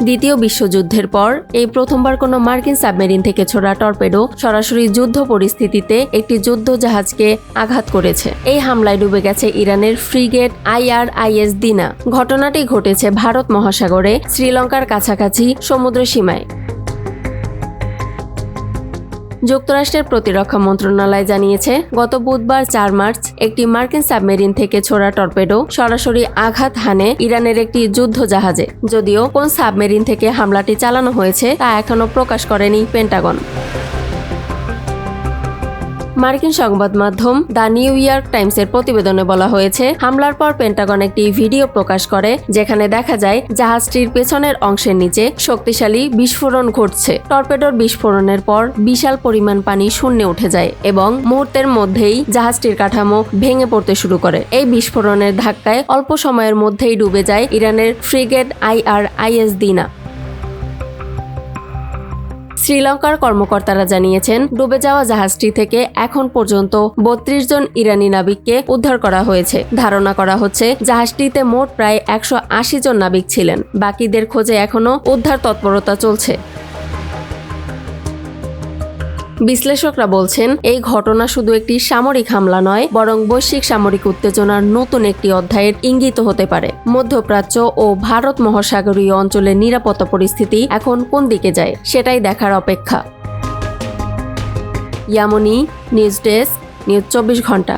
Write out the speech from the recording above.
দ্বিতীয় বিশ্বযুদ্ধের পর এই প্রথমবার কোনো মার্কিন সাবমেরিন থেকে ছোড়া টর্পেডো সরাসরি যুদ্ধ পরিস্থিতিতে একটি যুদ্ধ জাহাজকে আঘাত করেছে। এই হামলায় ডুবে গেছে ইরানের ফ্রিগেট IRIS দিনা। ঘটনাটি ঘটেছে ভারত মহাসাগরে শ্রীলঙ্কার কাছাকাছি সমুদ্র সীমায়। যুক্তরাষ্ট্রের প্রতিরক্ষা মন্ত্রণালয় জানিয়েছে, গত বুধবার 4 মার্চ একটি মার্কিন সাবমেরিন থেকে ছোড়া টর্পেডো সরাসরি আঘাত হানে ইরানের একটি যুদ্ধ জাহাজে। যদিও কোন সাবমেরিন থেকে হামলাটি চালানো হয়েছে তা এখনও প্রকাশ করেনি পেন্টাগন। মার্কিন সংবাদ মাধ্যম দ্য নিউ ইয়র্ক টাইমসের প্রতিবেদনে বলা হয়েছে, হামলার পর পেন্টাগন একটি ভিডিও প্রকাশ করে যেখানে দেখা যায় জাহাজটির পেছনের অংশের নিচে শক্তিশালী বিস্ফোরণ ঘটছে। টর্পেডোর বিস্ফোরণের পর বিশাল পরিমাণ পানি শূন্যে উঠে যায় এবং মুহূর্তের মধ্যেই জাহাজটির কাঠামো ভেঙে পড়তে শুরু করে। এই বিস্ফোরণের ধাক্কায় অল্প সময়ের মধ্যেই ডুবে যায় ইরানের ফ্রিগেট IRIS দিনা। শ্রীলঙ্কার কর্মকর্তারা জানিয়েছেন, ডুবে যাওয়া জাহাজটি থেকে এখন পর্যন্ত 32 জন ইরানি নাবিককে উদ্ধার করা হয়েছে। ধারণা করা হচ্ছে জাহাজটিতে মোট প্রায় 180 জন নাবিক ছিলেন। বাকিদের খোঁজে এখনও উদ্ধার তৎপরতা চলছে। বিশ্লেষকরা বলছেন, এই ঘটনা শুধু একটি সামরিক হামলা নয়, বরং বৈশ্বিক সামরিক উত্তেজনার নতুন একটি অধ্যায়ের ইঙ্গিত হতে পারে। মধ্যপ্রাচ্য ও ভারত মহাসাগরীয় অঞ্চলের নিরাপত্তা পরিস্থিতি এখন কোন দিকে যায় সেটাই দেখার অপেক্ষা। ইয়ামনি, নিউজ ডেস্ক, নিউজ 24 ঘন্টা।